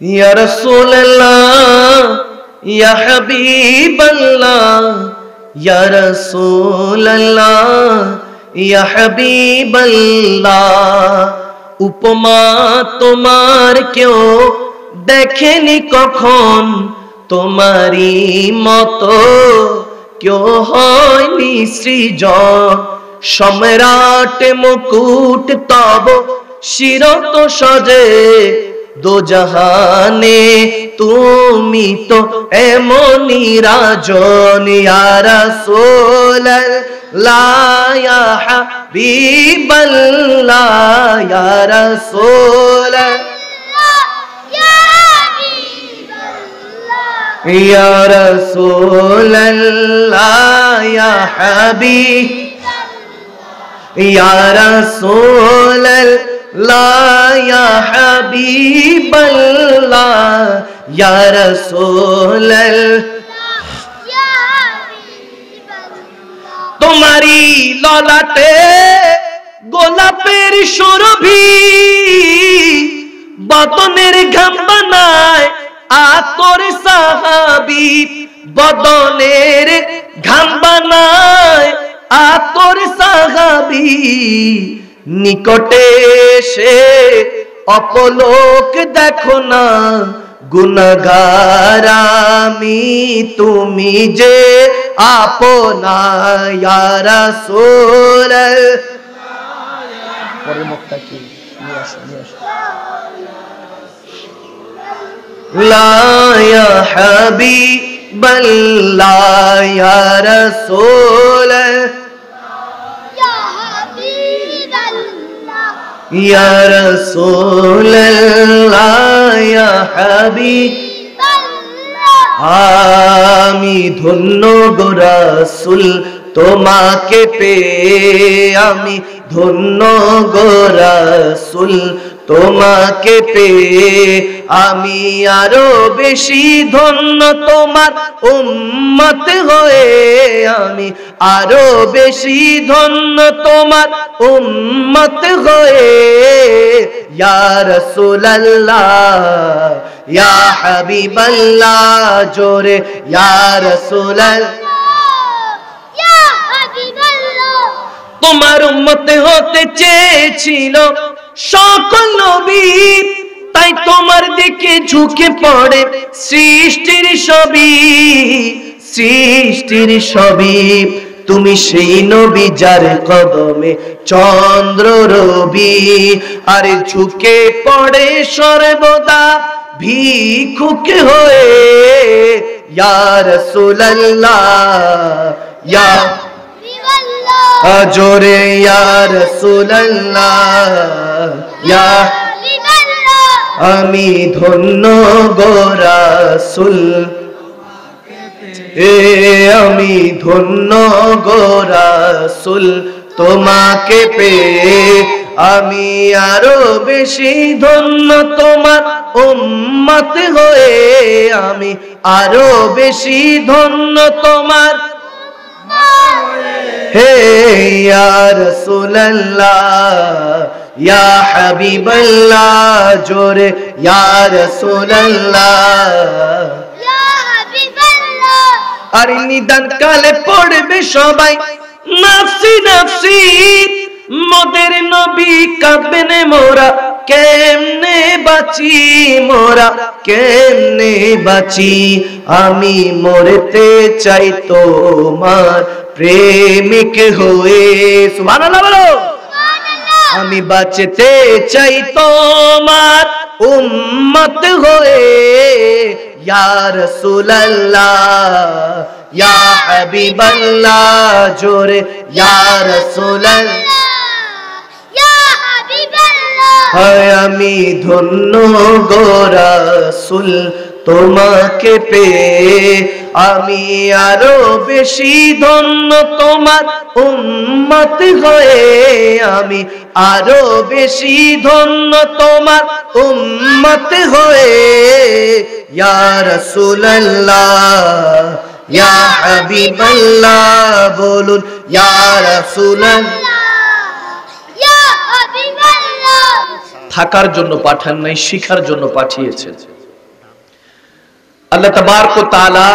ইয়া রাসূলুল্লাহ ইয়া হাবিবাল্লাহ ইয়া রাসূলুল্লাহ ইয়া হাবিবাল্লাহ উপমা তোমার কেউ দেখেনি কখন তোমারই মতো কেউ হয়নি সৃজন সম্রাট মুকুট তব শিরত সজে দো জাহানে তুমি তো এমনই রাজন ইয়া রাসূলুল্লাহ ইয়া হাবিবাল্লাহ ইয়া রাসূলুল্লাহ ইয়া রাসূলুল্লাহ ইয়া হাবিবাল্লাহ ইয়া রাসূলুল্লাহ ইয়া হাবিবাল্লাহ ইয়া রাসূলুল্লাহ তোমারি ললাটে গোলাপের সুরভি বদনের ঘাম বানায় আতর সাহাবী বদনের ঘাম বানায় আতর সাহাবী নিকটে সে অপলোক দেখো না গুনাহগার আমি তুমি যে আপনা ইয়া রাসূলুল্লাহ পরের মুখটা কি নিয়ে আসো লা ইয়া হাবিবাল্লাহ ইয়া রাসূলুল্লাহ ইয়া রাসূলুল্লাহ ইয়া হাবিবাল্লাহ আমি ধন্য গো রাসূল তোমাকে পেয়ে আমি ধন্য গো রাসূল তোমাকে পেয়ে আমি আরো বেশি ধন্য তোমার উম্মত হয়ে আমি আরো বেশি ধন্য তোমার উম্মত হয়ে ইয়া রাসূলুল্লাহ ইয়া হাবিবাল্লাহ জোরে ইয়া রাসূলুল্লাহ ইয়া হাবিবাল্লাহ তোমার উম্মত হতে চেয়েছিল সকল নবী তাই তোমার দিকে ঝুঁকে পড়ে সৃষ্টির সবই তুমি সেই নবী যার কদমে চন্দ্র রবি আরে ঝুঁকে পড়ে সর্বদা ভিক্ষুক হয়ে ইয়া রাসূলুল্লাহ ইয়া জোরে ইয়া রাসূলুল্লাহ ইয়া আমি ধন্য গো রাসূল আমি ধন্য গো রাসূল তোমাকে পেয়ে আমি আরো বেশি ধন্য তোমার উম্মত হয়ে আমি আরো বেশি ধন্য তোমার হে ইয়া রাসূলুল্লাহ ইয়া হাবিবাল্লাহ জোরে ইয়া রাসূলুল্লাহ ইয়া হাবিবাল্লাহ আর নিদান কালে পড়বে সবাই নাফসি নাফসি মোদের নবী কাঁদবেন মোরা কেমনে বাঁচি মোরা কেমনে বাঁচি আমি মরতে চাই তোমার প্রেমিক হয়ে সুবহানাল্লাহ বলো আমি বাঁচতে চাই তোমার উম্মত হয়ে ইয়া রাসূলুল্লাহ ইয়া হাবিবাল্লাহ জোরে ইয়া রাসূলুল্লাহ ইয়া হাবিবাল্লাহ আমি ধন্য গো রাসূল তোমাকে পেয়ে আমি আরো বেশি ধন্য তোমার উম্মত হয়ে আমি আরো বেশি ধন্য তোমার উম্মত হয়ে ইয়া রাসূলুল্লাহ ইয়া হাবিবাল্লাহ বলুন ইয়া রাসূলুল্লাহ ইয়া হাবিবাল্লাহ থাকার জন্য পাঠান নাই, শিখার জন্য পাঠিয়েছেন। আল্লাহ তাবারক ওয়া তাআলা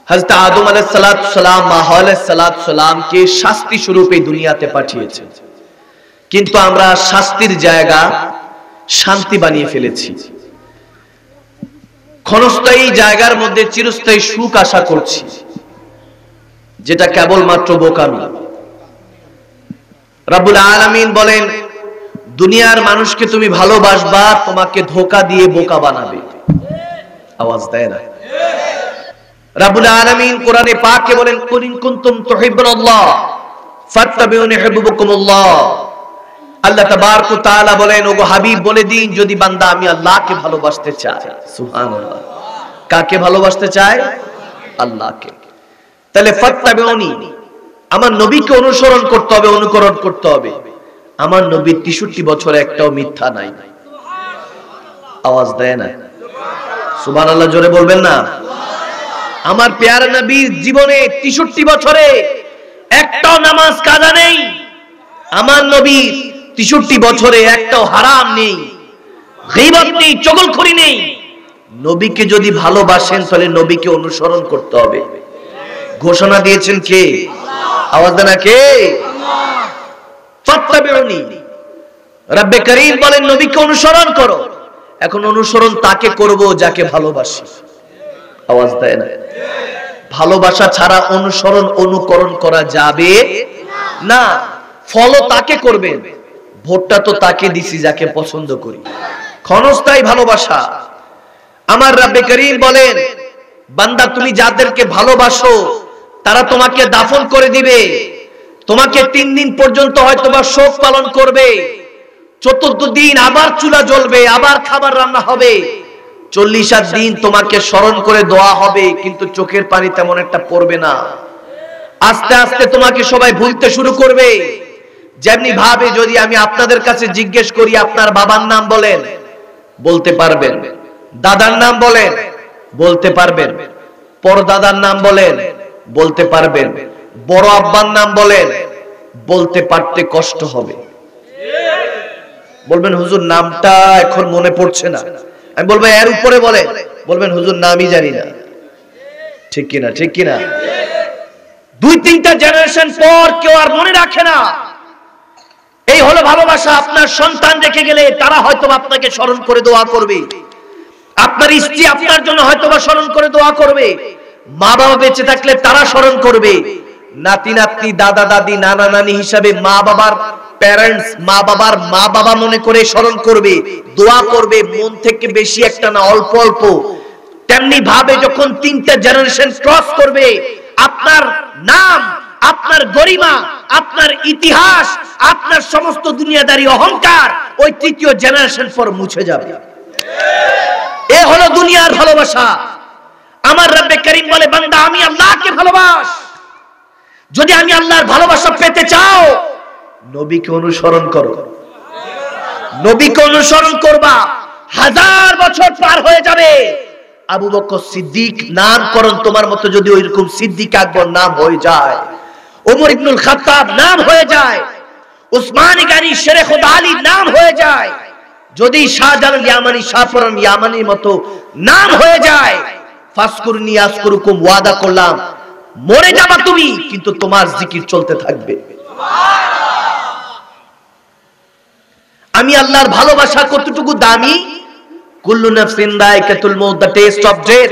হযরত আদম আলাইহিস সালাতু সালাম, মা হাওয়া আলাইহিস সালাতু সালামকে শাস্তি স্বরূপে দুনিয়াতে পাঠিয়েছেন, কিন্তু আমরা শাস্তির জায়গা শান্তি বানিয়ে ফেলেছি। ক্ষণস্থায়ী জায়গার মধ্যে চিরস্থায়ী সুখ আশা করছি, যেটা কেবলমাত্র বোকামি। রব্বুল আলামিন বলেন, দুনিয়ার মানুষকে তুমি ভালোবাসবা, তোমাকে ধোঁকা দিয়ে বোকা বানাবে। আওয়াজ দেয় না? রব্বুল আলামিন কোরআনে পাকে বলেন, কুল ইন কুনতুম তুহিব্বুনাল্লাহ ফাত্তাবিউনি ইউহিব্বুকুমুল্লাহ। আল্লাহ তাবারক ওয়া তাআলা বলেন, ওগো হাবিব বলে দিন, যদি বান্দা আমি আল্লাহকে ভালোবাসতে চাই। সুবহানাল্লাহ। কাকে ভালোবাসতে চায়? আল্লাহকে। তাহলে ফাত্তাবিউনি, আমার নবীকে অনুসরণ করতে হবে, অনুকরণ করতে হবে। আমার নবী 63 বছরে একটাও মিথ্যা নাই। আওয়াজ দেয় না? সুবহানাল্লাহ জোরে বলবেন না? আমার প্যারা নবীর জীবনে 63 বছরে একটাও নামাজ কাজা নেই। আমার নবী 63 বছরে একটাও হারাম নেই, গীবত নেই, চগলখড়ি নেই। নবীকে যদি ভালোবাসেন তাহলে নবীকে অনুসরণ করতে হবে। ঘোষণা দিয়েছেন কে? আওয়াজ দেন না কে? ফাত্তাবিউনি। রব্বে করিম বলেন, নবীকে অনুসরণ করো। এখন অনুসরণ তাকে করব যাকে ভালোবাসি। আওয়াজ দেয় না? ভালোবাসা ছাড়া অনুসরণ অনুকরণ করা যাবে না। ফলো তাকে করবেন, ভোটটা তো তাকে দিছি যাকে পছন্দ করি। ক্ষণস্থায়ী ভালোবাসা। আমার রব্বে করিম বলেন, বান্দা তুমি যাদেরকে ভালোবাসো তারা তোমাকে দাফন করে দিবে, তোমাকে 3 দিন পর্যন্ত হয়তো বা শোক পালন করবে, 4th দিন আবার চুলা জ্বলবে, আবার খাবার রান্না হবে, 40 দিন তোমাকে স্মরণ করে দোয়া হবে, কিন্তু চোখের পানি তেমন একটা পড়বে না। আস্তে আস্তে তোমাকে সবাই ভুলতে শুরু করবে। যেমনি ভাবে যদি আমি আপনাদের কাছে জিজ্ঞেস করি, আপনার বাবার নাম বলেন, বলতে পারবেন। দাদার নাম বলেন, বলতে পারবেন। পরদাদার নাম বলেন, বলতে পারবেন। বড় আব্বার নাম বলেন, বলতে পারতে কষ্ট হবে। বলবেন হুজুর নামটা এখন মনে পড়ছে না। আমি বলবো এর উপরে বলেন, বলবেন হুজুর নামই জানি না। ঠিক কিনা? ঠিক কিনা? 2-3টা জেনারেশন পর কেউ আর মনে রাখে না। এই হলো ভালোবাসা। আপনার সন্তান রেখে গেলে তারা হয়তো আপনাকে স্মরণ করে দোয়া করবে, আপনার স্ত্রী আপনার জন্য হয়তো বা স্মরণ করে দোয়া করবে, মা বাবা বেঁচে থাকলে তারা স্মরণ করবে, নাতি নাতনি দাদা দাদি নানা নানি হিসাবে মা বাবার প্যারেন্টস, মা বাবার মা বাবা মনে করে স্মরণ করবে, দোয়া করবে, মন থেকে বেশি একটা না, অল্প অল্প। তেমনি ভাবে যখন 3টা জেনারেশন ক্রস করবে, আপনার নাম, আপনার গরিমা, আপনার ইতিহাস, আপনার সমস্ত দুনিয়াদারি অহংকার ওই 3য় জেনারেশন পর মুছে যাবে। এ হলো দুনিয়ার ভালোবাসা। আমার রব্বে করিম বলে, বান্দা আমি আল্লাহকে ভালোবাস। যদি আমি আল্লাহর ভালোবাসা পেতে চাও, নবীকে অনুসরণ করো। নবীকে অনুসরণ করবা, 1000 বছর পার হয়ে যাবে। আবু বকর সিদ্দিক নামকরণ তোমার মতো যদি ওইরকম সিদ্দিক আকবর নাম হয়ে যায়, ওমর ইবনুল খাত্তাব নাম হয়ে যায়, উসমান গনি শেরে খুদা আলী নাম হয়ে যায়, যদি শাহজালাল ইয়ামানি, শাহপরান ইয়ামানির মতো নাম হয়ে যায়, ফাসকুরনি আসকুরুকুম, ওয়াদা করলাম মরে যাবা তুমি, কিন্তু তোমার জিকির চলতে থাকবে। আমি আল্লাহর ভালোবাসা কতটুকু দামি? কুল্লু নাফসিন যায়কাতুল মাউত, দ্য টেস্ট অফ ডেথ।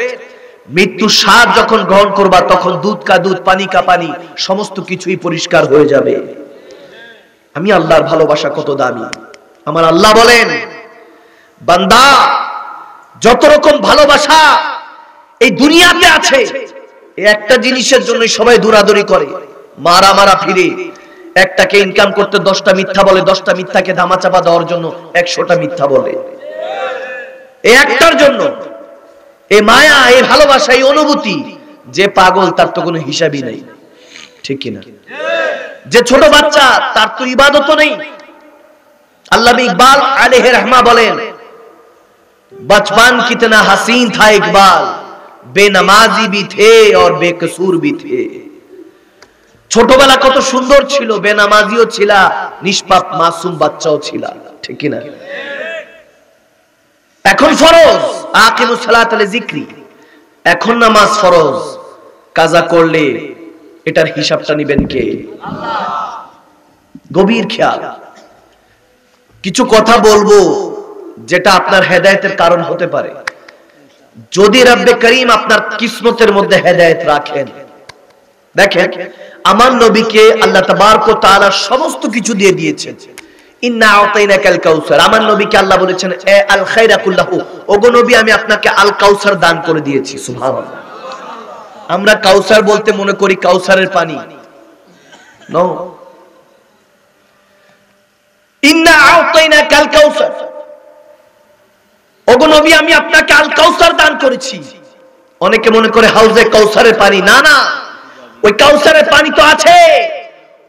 মৃত্যুর স্বাদ যখন গ্রহণ করবা, তখন দুধ কা দুধ, পানি কা পানি, সমস্ত কিছুই পরিষ্কার হয়ে যাবে। আমি আল্লাহর ভালোবাসা কত দামি। আমার আল্লাহ বলেন, বান্দা যত রকম ভালোবাসা এই দুনিয়াতে আছে, একটা জিনিসের জন্য সবাই দৌড়াদৌড়ি করে, মারা মারা ফিরে। একটাকে ইনকাম করতে 10টা মিথ্যা বলে, 10টা মিথ্যাকে ধামাচাপা দেওয়ার জন্য 100টা মিথ্যা বলে। এই একটার জন্য এই মায়া, এই ভালোবাসা, এই অনুভূতি, যে পাগল তার তো কোনো হিসাবই নেই। ঠিক কিনা? যে ছোট বাচ্চা তার তো ইবাদত নেই। আল্লামা ইকবাল আলাইহি रहमा বলেন, बचपन कितना हसीन था इकबाल, बेनमाजी भी थे और बेकसूर भी थे। ছোটবেলা কত সুন্দর ছিল, বেনামাজিও ছিলা, নিষ্পাপ মাসুম বাচ্চাও ছিলা। ঠিক কি না? এখন ফরজ আকিমুস সালাত লিযিকরি, এখন নামাজ ফরজ, কাজা করলে এটার হিসাবটা নেবেন কে? আল্লাহ। গভীর খেয়াল। কিছু কথা বলবো যেটা আপনার হেদায়েতের কারণ হতে পারে, যদি রব্বে করিম আপনার কিসমতের মধ্যে হেদায়েত রাখেন। দেখেন আমার নবীকে আল্লাহ তাবারক ওয়া তাআলা সমস্ত কিছু দিয়ে দিয়েছেন। ইন্না আতাইনাকাল কাউসার, আমার নবীকে আল্লাহ বলেছেন এ আল খায়রা কুল্লাহু, ওগো নবী আমি আপনাকে আল কাউসার দান করে দিয়েছি। সুবহানাল্লাহ। আমরা কাউসার বলতে মনে করি কাউসারের পানি, নো। ইন্না আতাইনাকাল কাউসার, ওগো নবী আমি আপনাকে আল কাউসার দান করেছি। অনেকে মনে করে হাউজে কাউসারের পানি, না না, ওই কাউসারের পানি তো আছে,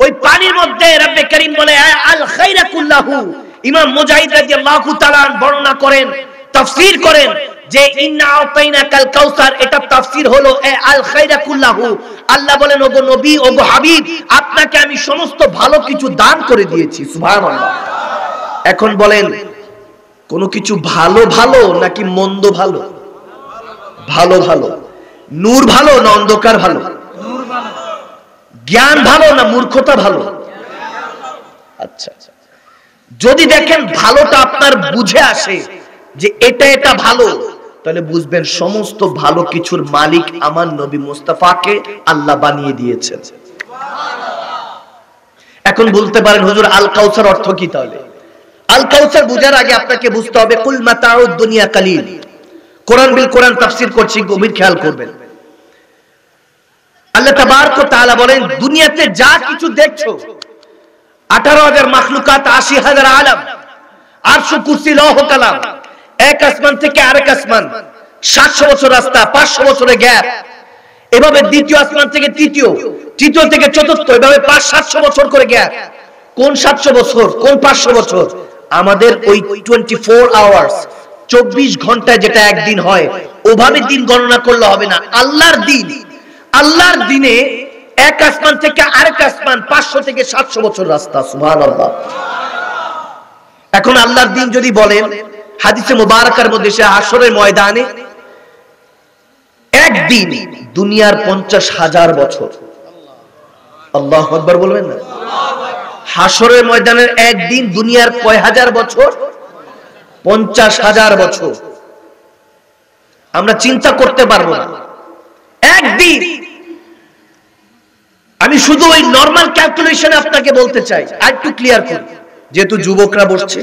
ওই পানির মধ্যে রব্বে করিম বলে আল খায়রা কুল্লাহু। ইমাম মুজাহিদ রাদিয়াল্লাহু তাআলা বর্ণনা করেন, তাফসীর করেন যে ইন্না আতাইনাকাল কাউসার, এটা তাফসীর হলো আল খায়রা কুল্লাহু। আল্লাহ বলেন ওগো নবী, ওগো হাবিব, আপনাকে আমি সমস্ত ভালো কিছু দান করে দিয়েছি। সুবহানাল্লাহ। এখন বলেন কোন কিছু ভালো ভালো নাকি মন্দ ভালো? ভালো ভালো। নূর ভালো না অন্ধকার ভালো? জ্ঞান ভালো না মূর্খতা ভালো? আচ্ছা, যদি দেখেন ভালোটা আপনার বুঝে আসে যে এটা এটা ভালো, তাহলে বুঝবেন সমস্ত ভালো কিছুর মালিক আমার নবী মুস্তাফাকে আল্লাহ বানিয়ে দিয়েছেন। এখন বলতে পারেন হুজুর আল কাউসার অর্থ কি? তাহলে আল কাউসার বুঝার আগে আপনাকে বুঝতে হবে কুল মাতাউদ দুনিয়া কালিল। কোরআন বিল কোরআন তাফসীর করছি, গভীর খেয়াল করবেন। আল্লাহ তাবারক ওয়া তাআলা বলেন দুনিয়াতে যা কিছু দেখছো, 18,000 মাখলুকাত, 80,000 আলাম, আরশ, কুরসি, লৌহ কালাম, এক আসমান থেকে আরেক আসমান, 700 বছর রাস্তা, 500 বছরের গ্যাপ, এভাবে দ্বিতীয় আসমান থেকে তৃতীয়, তৃতীয় থেকে চতুর্থ, এভাবে 500-700 বছর করে গ্যাপ। কোন 700 বছর, কোন 500 বছর? আমাদের ওই 24 আওয়ার্স, 24 ঘন্টায় যেটা একদিন হয়, ওভাবে দিন গণনা করলে হবে না। আল্লাহর দিন, আল্লাহর দিনে এক আসমান থেকে আরেক আসমান 500 থেকে 700 বছর রাস্তা। সুবহানাল্লাহ। এখন আল্লাহর দিন যদি বলেন, হাদিসে মুবারাকার মধ্যে সে হাসরের ময়দানে একদিন দুনিয়ার 50,000 বছর। আল্লাহু আকবার বলবেন না? হাসরের ময়দানের একদিন দুনিয়ার কয় হাজার বছর? 50,000 বছর। আমরা চিন্তা করতে পারবো না একদিন। আমি শুধু ওই নরমাল ক্যালকুলেশনে আপনাকে বলতে চাই, আর একটু ক্লিয়ার করি, যেহেতু যুবকরা বসছে,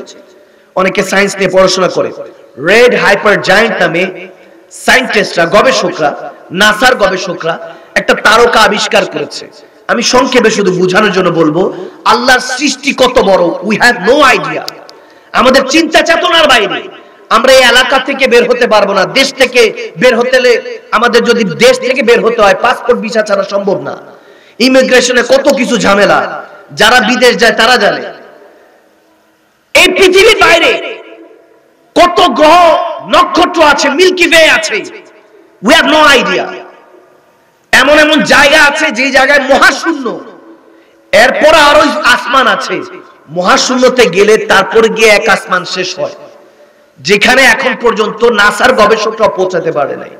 অনেকে সায়েন্স নিয়ে পড়াশোনা করে। রেড হাইপার জায়ান্ট নামে সায়েন্টিস্টরা, গবেষকরা, নাসার গবেষকরা একটা তারকা আবিষ্কার করেছে। আমি সংক্ষেপে শুধু বোঝানোর জন্য বলবো, আল্লাহর সৃষ্টি কত বড়, উই হ্যাভ নো আইডিয়া। আমাদের চিন্তা চেতনার বাইরে। আমরা এই এলাকা থেকে বের হতে পারবো না। দেশ থেকে বের হতে হলে আমাদের, যদি দেশ থেকে বের হতে হয়, পাসপোর্ট ভিসা ছাড়া সম্ভব না। ইমিগ্রেশনে কত কিছু ঝামেলা, যারা বিদেশ যায় তারা জানে। এই পৃথিবীর বাইরে কত গ্রহ নক্ষত্র আছে, মিল্কি ওয়ে আছে, উই হ্যাভ নো আইডিয়া। এমন এমন জায়গা আছে যে জায়গায় মহাশূন্য, এরপর আরো আসমান আছে। মহাশূন্যতে গেলে তারপরে গিয়ে এক আসমান শেষ হয়, যেখানে এখন পর্যন্ত নাসার গবেষকরা পৌঁছাতে পারে নাই।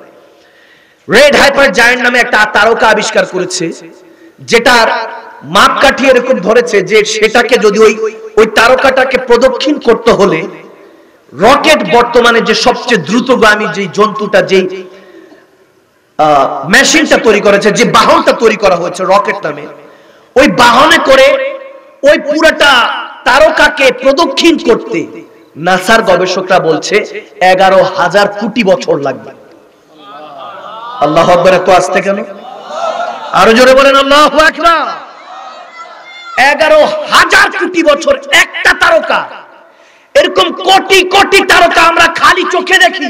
রেড হাইপার জায়ান্ট নামে একটা তারকা আবিষ্কার করেছে, যেটার মাপকাঠি এরকম ধরেছে যে সেটাকে যদি ওই তারকাটাকে প্রদক্ষিণ করতে হলে রকেট, বর্তমানে যে সবচেয়ে দ্রুতগামী যে জন্তুটা, যে মেশিনটা তৈরি করেছে, যে বাহনটা তৈরি করা হয়েছে রকেট নামে, ওই বাহনে করে ওই পুরোটা তারকাকে প্রদক্ষিণ করতে নাসার গবেষকরা বলছে 11,000 কোটি বছর লাগবে। আল্লাহু আকবার। এত আসতে কেন? আরো জোরে বলেন আল্লাহু আকবার। 11,000 কোটি বছর একটা তারকা। এরকম কোটি কোটি তারকা আমরা খালি চোখে দেখি।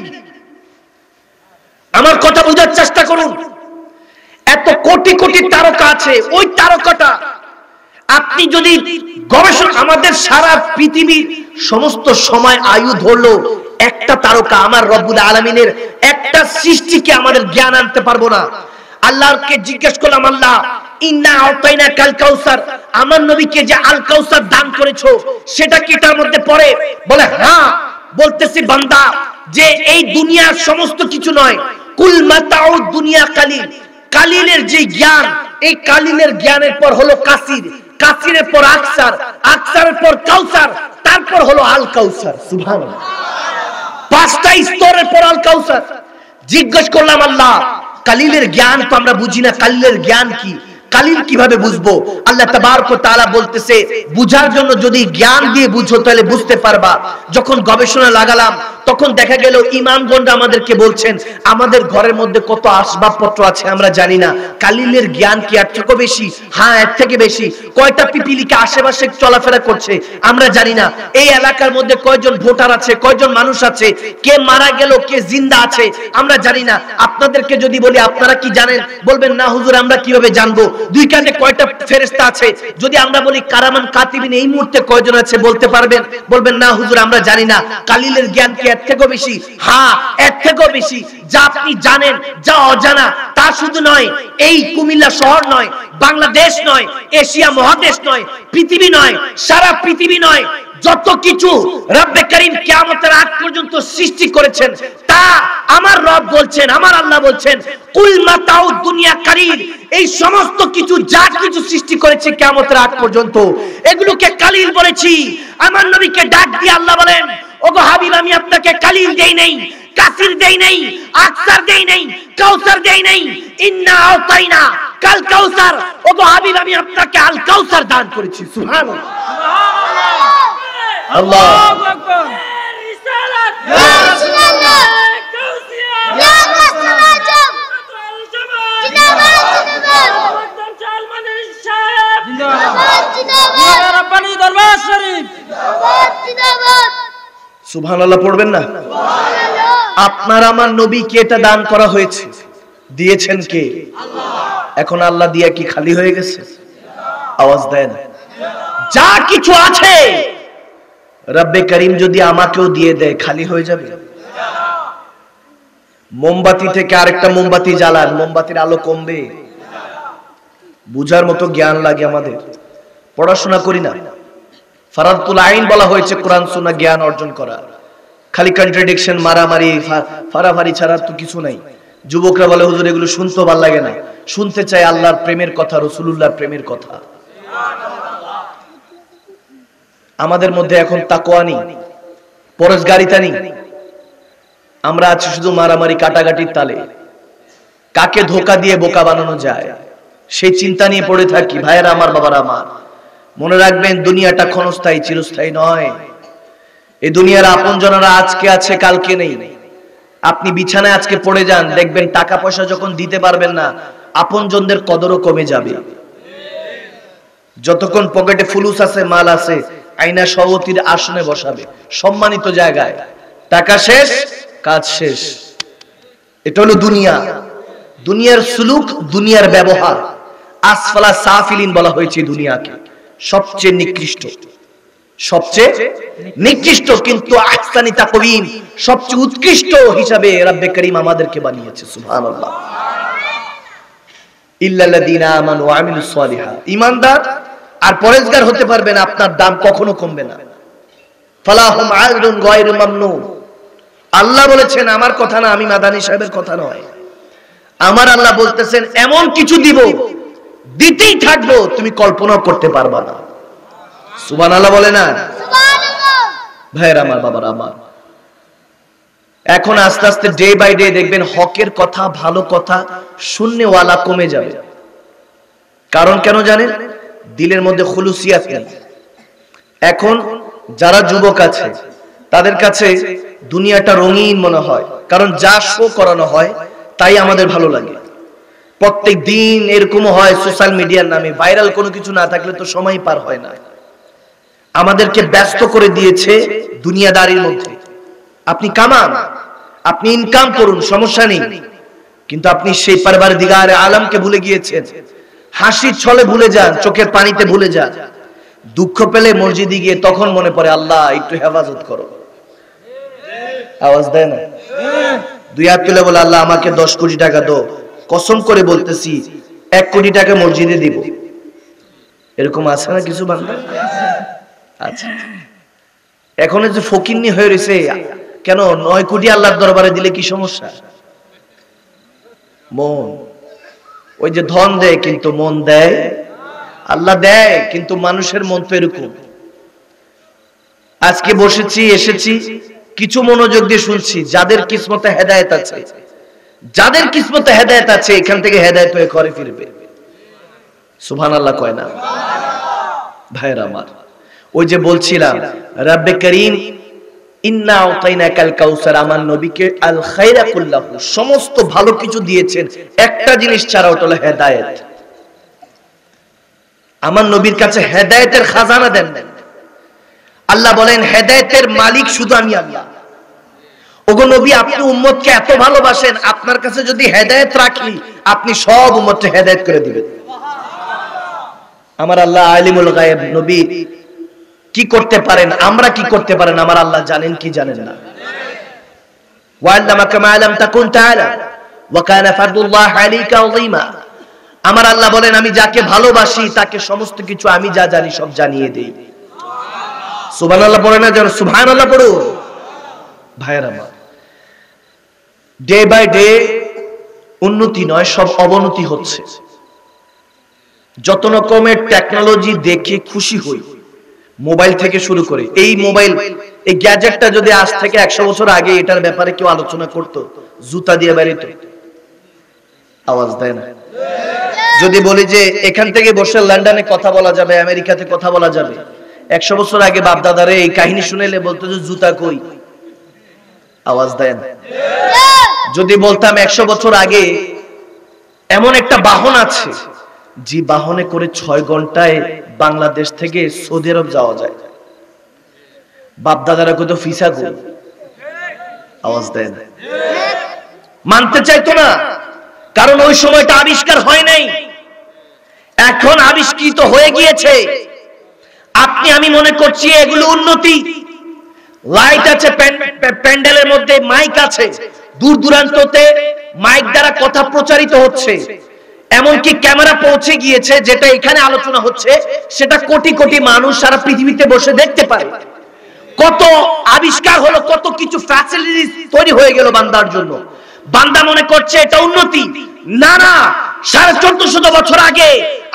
আমার কথা বোঝার চেষ্টা করুন। এত কোটি কোটি তারকা আছে, ওই তারকাটা আপনি যদি গবেষণা, আমাদের সারা পৃথিবীর সমস্ত সময় আয়ু ধরলো একটা তারকা, আমার রব্বুল আলামিনের একটা সৃষ্টিকে আমাদের জ্ঞান আনতে পারবো না। আল্লাহকে জিজ্ঞেস করলাম, আল্লাহ ইন্না আতাইনা কাল কাউসার, আমার নবীকে যে আল কাউসার দান করেছো সেটা কি এটার মধ্যে পড়ে? বলে হ্যাঁ। বলতেছি বান্দা যে এই দুনিয়ার সমস্ত কিছু নয়, কুল মাতাউদ দুনিয়া কালিল, কালিলের যে জ্ঞান, এই কালিলের জ্ঞানের পর হলো কাসির, কাসিরের পর আকসার, আকসারের পর কাউসার, তারপর হলো আল কাউসার। সুবহানাল্লাহ, পাঁচটা স্তরের পর আল কাউসার। জিজ্ঞেস করলাম আল্লাহ কালিলের জ্ঞান তো আমরা বুঝি না, কালিলের জ্ঞান কি, কালিল কিভাবে বুঝবো? আল্লাহ তাবারক ওয়া তাআলা বলতেছে বুঝার জন্য যদি জ্ঞান দিয়ে বুঝো তাহলে বুঝতে পারবা। যখন গবেষণা লাগালাম তখন দেখা গেল ইমামগণরা আমাদেরকে বলছেন আমাদের ঘরের মধ্যে কত আসবাবপত্র আছে আমরা জানি না, কালিলের জ্ঞান কি এর থেকে বেশি? হ্যাঁ, এর থেকে বেশি। কয়টা পিপিলিকা আশেপাশে চলাফেরা করছে আমরা জানি না, এই এলাকার মধ্যে কয়জন ভোটার আছে, কয়জন মানুষ আছে, কে মারা গেল, কে জিন্দা আছে আমরা জানি না। আপনাদেরকে যদি বলি আপনারা কি জানেন, বলবেন না হুজুর আমরা কিভাবে জানবো। দুই কাঁধে কয়টা ফেরেশতা আছে, যদি আমরা বলি কারামান কাতিবিন এই মুহূর্তে কয়জন আছে বলতে পারবেন, বলবেন না হুজুর আমরা জানি না। কালিলের জ্ঞান কি এর থেকেও বেশি? হ্যাঁ, এর থেকেও বেশি। যা আপনি জানেন, যা অজানা, তা শুধু নয় এই কুমিল্লা শহর নয়, বাংলাদেশ নয়, এশিয়া মহাদেশ নয়, পৃথিবী নয়, সারা পৃথিবী নয়, যত কিছু রব্বে করিম কিয়ামতের আগ পর্যন্ত সৃষ্টি করেছেন তা আমার রব বলছেন, আমার আল্লাহ বলছেন কুল মাতাউ দুনিয়া কালিল, এই সমস্ত কিছু যা কিছু সৃষ্টি করেছে কিয়ামতের আগ পর্যন্ত এগুলোকে কালিল বলেছি। আমার নবীকে ডাক দিয়ে আল্লাহ বলেন ওগো হাবিব আমি আপনাকে কালিল দেই নাই, কাসির দেই নাই, আকসার দেই নাই, কাউসার দেই নাই, ইন্না আতাইনা কাল কাউসার, ওগো হাবিব আমি আপনাকে আল কাউসার দান করেছি। সুবহানাল্লাহ, আল্লাহু আকবার। রিসালাত ইয়া রাসূলুল্লাহ, কাউসিয়া ইয়া রাসূলুল্লাহ, জিন্দাবাদ জিন্দাবাদ, একদম চালমানের সাহেব জিন্দাবাদ জিন্দাবাদ, ইয়া রাব্বানি দরবার শরীফ জিন্দাবাদ জিন্দাবাদ। সুবহানাল্লাহ পড়বেন না? সুবহানাল্লাহ। আপনার আমার নবীকে এটা দান করা হয়েছে, দিয়েছেন কে? আল্লাহ। এখন আল্লাহ দিয়া কি খালি হয়ে গেছে? আওয়াজ দেন। যা কিছু আছে রব্বে করিম যদি আমাকেও দিয়ে দেয় খালি হয়ে যাবে? মোমবাতি থেকে আরেকটা মোমবাতি জ্বালান, মোমবাতির আলো কমবে? বুঝার মতো জ্ঞান লাগে আমাদের, পড়াশোনা করি না। ফারাদুল আইন বলা হয়েছে কোরআন সুন্নাহ জ্ঞান অর্জন করা, খালি কন্ট্রাডিকশন মারামারি ফারাফারি ছাড়া তো কিছু নাই। যুবকরা বলে হুজুর এগুলো শুনতে ভালো লাগে না, শুনতে চাই আল্লাহর প্রেমের কথা, রাসূলুল্লাহর প্রেমের কথা। আমাদের মধ্যে এখন তাকওয়া নেই, পরহেজগারিতা নেই, আমরা আছি শুধু মারামারি কাটাকাটির তালে। কাকে ধোঁকা দিয়ে বোকা বানানো যায় সেই চিন্তা নিয়ে পড়ে থাকি। ভাইয়েরা আমার, বাবারা আমার, মনে রাখবেন দুনিয়াটা ক্ষণস্থায়ী, চিরস্থায়ী নয়। এই দুনিয়ার আপনজনেরা আজকে আছে কালকে নেই। আপনি বিছানায় আজকে পড়ে যান, দেখবেন টাকা পয়সা যখন দিতে পারবেন না আপনজনদের কদরও কমে যাবে। যতক্ষণ পকেটে ফুলুস আছে, মাল আছে, আয়না সভাপতির আসনে বসাবে, সম্মানিত জায়গায়, টাকা শেষ কাজ শেষ। এটা হলো দুনিয়া, দুনিয়ার সুলুক, দুনিয়ার ব্যবহার। আসফালা সাফিলিন বলা হয়েছে দুনিয়াকে, সবচেয়ে নিকৃষ্ট, সবচেয়ে নিকৃষ্ট, কিন্তু আহসানি তাকওয়িম সবচেয়ে উৎকৃষ্ট হিসাবে রব্বে করিম আমাদেরকে বানিয়েছে। সুবহানাল্লাহ। ইল্লাল্লাযীনা আমানু ওয়া আমিলুস সালিহাত, ঈমানদার আর পরেজগার হতে পারবেন, আপনার দাম কখনো কমবে না। ফালাহুম আজরুন গায়রু মামনুন, আল্লাহ বলেছেন, আমার কথা না, আমি মাদানী সাহেবের কথা নয়, আমার আল্লাহ বলতেছেন এমন কিছু দিব, দিতেই থাকবো, তুমি কল্পনাও করতে পারবা না। সুবহানাল্লাহ বলে না? সুবহানাল্লাহ। ভাইরা আমার, বাবারা আমার, এখন আস্তে আস্তে ডে বাই ডে দেখবেন হকের কথা, ভালো কথা শুননেওয়ালা কমে যাবে। কারণ কেন জানেন? দিলের মধ্যে খুলুসিয়াত নেই। এখন যারা যুবক আছে তাদের কাছে দুনিয়াটা রঙিন মনে হয়, কারণ যা শো করানো হয় তাই আমাদের ভালো লাগে। প্রত্যেক দিন এরকম হয়, সোশ্যাল মিডিয়ার নামে ভাইরাল কোনো কিছু না থাকলে তো সময় পার হয় না। আমাদেরকে ব্যস্ত করে দিয়েছে দুনিয়াদারির মধ্যে। আপনি কামান, আপনি ইনকাম করুন, সমস্যা নেই, কিন্তু আপনি সেই পরওয়ারদিগার আলমকে ভুলে গিয়েছেন। হাসির ছলে ভুলে যান, চোখের পানিতে ভুলে যান। দুঃখ পেলে মসজিদে গিয়ে তখন মনে পড়ে আল্লাহ একটু হেফাজত করো। আওয়াজ দেয় না? দুই হাত তুলে বলে আল্লাহ আমাকে 10 কোটি টাকা দাও। কসম করে বলতেছি 1 কোটি টাকা মসজিদে দিব, এরকম আছে না কিছু বান্দা? আচ্ছা, এখন যে ফকিন্নি হয়ে রয়েছে কেন? 9 কোটি আল্লাহর দরবারে দিলে কি সমস্যা? মন, ওই যে ধন দেয় কিন্তু মন দেয়, আল্লাহ দেয় কিন্তু মানুষের মন তো এরকম। আজকে বসেছি, এসেছি, কিছু মনোযোগ দিয়ে শুনছি, যাদের কিসমতে হেদায়েত আছে, যাদের কিসমতে হেদায়েত আছে এখান থেকে হেদায়েত হয়ে ঘরে ফিরবে। সুবহানাল্লাহ কয় না? ভাইরা আমার, ওই যে বলছিলাম রব্বে করিম ইন্না আতাইনাকাল কাউসার, আমার নবীকে আল খায়রা কুল্লাহু, সমস্ত ভালো কিছু দিয়েছেন, একটা জিনিস ছাড়া, ওটা হলো হেদায়েত। আমার নবীর কাছে হেদায়েতের খাজানা দেন। আল্লাহ বলেন হেদায়েতের মালিক শুধু আমি আল্লাহ। ওগো নবী, আপনি উম্মতকে এত ভালোবাসেন, আপনার কাছে যদি হেদায়েত রাখি আপনি সব উম্মতকে হেদায়েত করে দিবেন। আমার আল্লাহ আলিমুল গায়েব, নবী কি করতে পারেন, আমরা কি করতে পারেন, আমার আল্লাহ জানেন কি জানেন না। ওয়াল্লামাকা মা লাম তাকুন তাআলাম ওয়া কানা ফাদলুল্লাহ আলাইকা আযীমা। আমার আল্লাহ বলেন আমি যাকে ভালোবাসি তাকে সমস্ত কিছু আমি যা জানি সব জানিয়ে দেই। সুবহানাল্লাহ পড়ে না? যেন সুবহানাল্লাহ পড়ো। ভাইরা আমার, ডে বাই ডে উন্নতি নয়, সব অবনতি হচ্ছে। যত রকমের টেকনোলজি দেখে খুশি হই, মোবাইল থেকে শুরু করে, এই মোবাইল, এই গ্যাজেটটা যদি আজ থেকে 100 বছর আগে এটার ব্যাপারে কেউ আলোচনা করতো, জুতা দিয়ে বেরিয়ে আওয়াজ দেয় না। যদি বলি যে এখান থেকে বসে লন্ডনে কথা বলা যাবে, আমেরিকাতে কথা বলা যাবে, 100 বছর আগে বাপ দাদারে এই কাহিনী শুনেলে বলতো যে জুতা কই, আওয়াজ দেয় না। যদি বলতাম 100 বছর আগে এমন একটা বাহন আছে যে বাহনে করে 6 ঘন্টায় বাংলাদেশ থেকে সৌদি আরব যাওয়া যায়, বাপ দাদারা কত ফিসা গো, আওয়াজ দেয় না। মানতে চাইতো না, কারণ ওই সময়টা আবিষ্কার হয় নাই, এখন আবিষ্কৃত হয়ে গিয়েছে। আপনি আমি মনে করছি এগুলো উন্নতি। লাইট আছে, প্যান্ডেলের মধ্যে মাইক আছে, দূর দূরান্ততে মাইক দ্বারা কথা প্রচারিত হচ্ছে, এমনকি ক্যামেরা পৌঁছে গিয়েছে, যেটা এখানে আলোচনা হচ্ছে সেটা কোটি কোটি মানুষ সারা পৃথিবীতে বসে দেখতে পারে। কত আবিষ্কার হলো, কত কিছু ফ্যাসিলিটিস তৈরি হয়ে গেল বান্দার জন্য। বান্দা মনে করছে এটা উন্নতি। না না, 1450 বছর আগে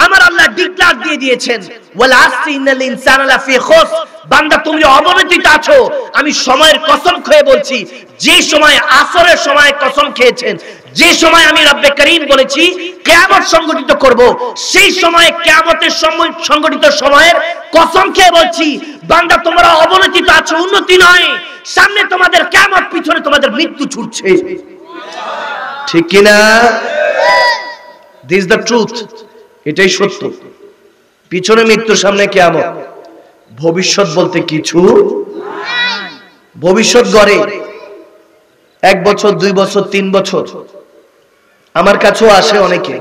আমার আল্লাহ ডিক্লার দিয়ে দিয়েছেন, ওয়াল আসরি ইন্নাল ইনসানা লাফি খুস। বান্দা তুমি অবনতিতে আছো, আমি সময়ের কসম খেয়ে বলছি, যে সময় আসরের সময় কসম খেয়েছেন, যে সময় আমি রব্বে করিম বলেছি কিয়ামত সংগঠিত করব, সেই সময় কিয়ামতের সংগঠিত সময়ের কসম খেয়ে বলছি, বান্দা তোমরা অবনতিতে আছো, উন্নতি নয়। সামনে তোমাদের কিয়ামত, পিছনে তোমাদের মৃত্যু ছুটছে। ঠিক কি না? দিস দ্য ট্রুথ, এটাই সত্য। পিছনে মৃত্যু, সামনে কিয়ামত। ভবিষ্যৎ বলতে কিছু নাই। ভবিষ্যৎ গড়ে 1 বছর, 2 বছর, 3 বছর। আমার কাছেও আসে অনেকে,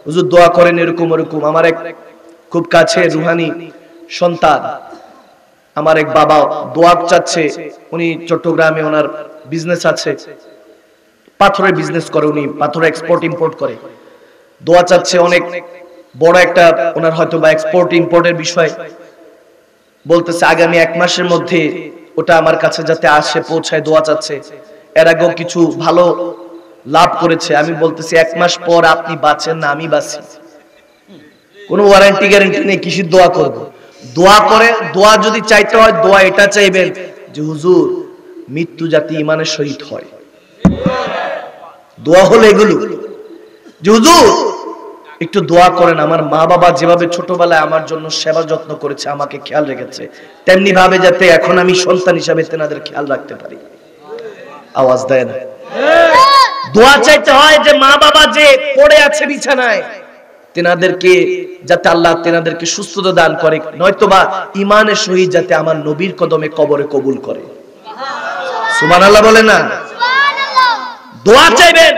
হুজুর দোয়া করেন এরকম এরকম। আমার এক খুব কাছে রুহানি সন্তান, আমার এক বাবা দোয়া চাচ্ছে, উনি চট্টগ্রামে ওনার বিজনেস আছে, পাথরের বিজনেস করে, উনি পাথর এক্সপোর্ট ইম্পোর্ট করে। দোয়া চাচ্ছে, অনেক বড় একটা ওনার হয়তো বা এক্সপোর্ট ইম্পোর্টের বিষয়, বলতেছে আগামী 1 মাসের মধ্যে ওটা আমার কাছে যাতে আসে, পৌঁছায়, দোয়া চাচ্ছে। এর আগেও কিছু ভালো লাভ করেছে। আমি বলতেছি 1 মাস পর আপনি বাঁচেন না আমি বাঁচি, কোনো ওয়ারেন্টি গ্যারান্টি নেই, কিসের দোয়া করব? দোয়া করে, দোয়া যদি চাইতে হয় দোয়া এটা চাইবেন যে হুজুর মৃত্যু যাতে ঈমানের সহিত হয়। দোয়া হলো এগুলো যে হুজুর একটু দোয়া করেন, আমার মা বাবা যেভাবে ছোটবেলায় আমার জন্য সেবা যত্ন করেছে, আমাকে খেয়াল রেখেছে, তেমনি ভাবে যাতে এখন আমি সন্তান হিসাবে তেনাদের খেয়াল রাখতে পারি। আওয়াজ দেয় না? দোয়া চাইতে হয় যে মা বাবা যে পড়ে আছে বিছানায়, তেনাদেরকে যাতে আল্লাহ তেনাদেরকে সুস্থতা দান করে, নয়তোবা ঈমানের সহিত যাতে আমার নবীর কদমে কবরে কবুল করে। সুবহানাল্লাহ বলে না? দোয়া চাইবেন।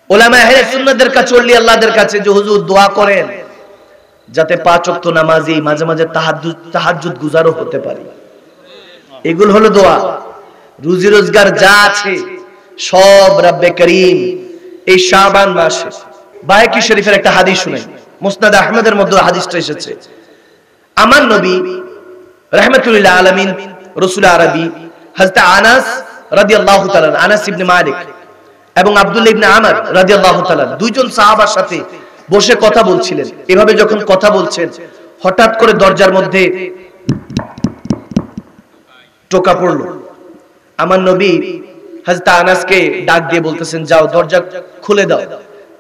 উলামা আহলে সুন্নাতের কাছে, ওলি আল্লাহদের কাছে যে হুজুর দোয়া করেন যাতে 5 ওয়াক্ত নামাজি, মাঝে মাঝে তাহাজ্জুদ গুজারও হতে পারি। এগুলো হলো দোয়া। রুজি রোজগার যা আছে সব রব্বে করিম এই শাবান মাসে বায়কি শরীফের একটা হাদিস শুনেন, মুসনাদ আহমদের মধ্যে হাদিসটা এসেছে। আমার নবী রাহমাতুল্লিল আলামিন রাসূল আরবি হযরত আনাস রাদিয়াল্লাহু তাআলা, আনাস ইবনে মালিক এবং আব্দুল্লাহ ইবনে আমর রাদিয়াল্লাহু তাআলা দুইজন সাহাবার সাথে বসে কথা বলছিলেন। এভাবে যখন কথা বলছেন, হঠাৎ করে দরজার মধ্যে টোকা পড়লো। আমার নবী হযরত আনাসকে ডাক দিয়ে বলতেছেন, যাও দরজা খুলে দাও,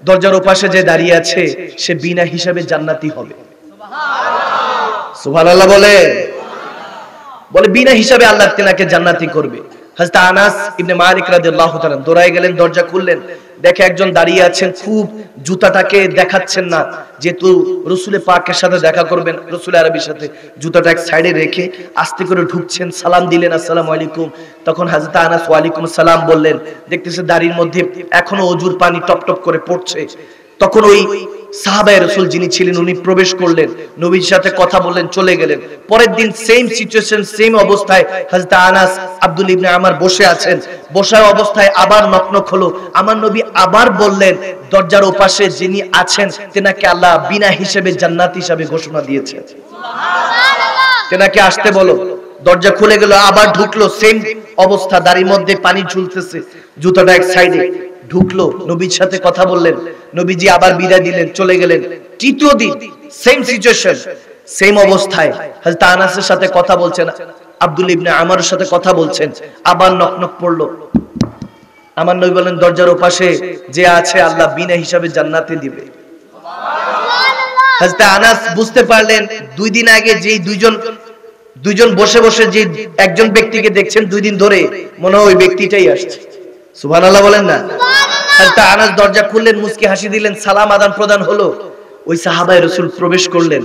দরজার ওপাশে যে দাঁড়িয়ে আছে সে বিনা হিসাবে জান্নাতি হবে। সুবহানাল্লাহ বলে বিনা হিসাবে আল্লাহ তেনাকে জান্নাতি করবে। হযরত আনাস ইবনে মালিক রাদিয়াল্লাহু তাআলা দৌড়ায় গেলেন, দরজা খুললেন, দেখে একজন দাঁড়িয়ে আছেন, খুব জুতাটাকে দেখাচ্ছেন না, যেহেতু রাসূল পাকের সাথে দেখা করবেন, রাসূল আরবির সাথে, জুতাটা এক সাইডে রেখে আস্তে করে ঢুকছেন, সালাম দিলেন, আসসালামু আলাইকুম। তখন হযরত আনাস ওয়া আলাইকুম সালাম বললেন, দেখতেছে দাড়ির মধ্যে এখনো অজুর পানি টপ টপ করে পড়ছে। তখন ওই সাহাবায়ে রাসূল যিনি ছিলেন উনি প্রবেশ করলেন, নবীর সাথে কথা বললেন, চলে গেলেন। পরের দিন সেম সিচুয়েশন, সেম অবস্থায় হযরত আনাস আব্দুল ইবনে আমর বসে আছেন। বসা অবস্থায় আবার নকনক হলো। আমার নবী আবার বললেন, দরজার ওপাশে যিনি আছেন তেনাকে আল্লাহ বিনা হিসেবে জান্নাতি হিসেবে ঘোষণা দিয়েছে, সুবহানাল্লাহ, তেনাকে আসতে বলো। দরজা খুলে গেল, আবার ঢুকলো, সেম অবস্থা, দাড়ির মধ্যে পানি ঝুলতেছে, জুতাটা এক সাইডে। ঢুকলো, নবীর সাথে কথা বললেন, নবীজি আবার বিদায় দিলেন, চলে গেলেন। তৃতীয় দিন সেম সিচুয়েশন, সেম অবস্থায় হযরত আনাসের সাথে কথা বলছেন, আব্দুল ইবনে আমরের সাথে কথা বলছেন, আবার নকনক পড়লো। আমার নবী বলেন, দরজার ওপাশে যে আছে আল্লাহ বিনা হিসাবে জান্নাতে দিবে, সুবহানাল্লাহ। হযরত আনাস বুঝতে পারলেন, দুই দিন আগে যে দুইজন বসে বসে যে একজন ব্যক্তিকে দেখছেন দুই দিন ধরে, মনে হয় ওই ব্যক্তিটাই আসছে, সুবহানাল্লাহ বলেন না। হযরত আনাস দরজা খুললেন, মুস্কি হাসি দিলেন, সালাম আদান প্রদান হলো। ওই সাহাবায়ে রাসূল প্রবেশ করলেন,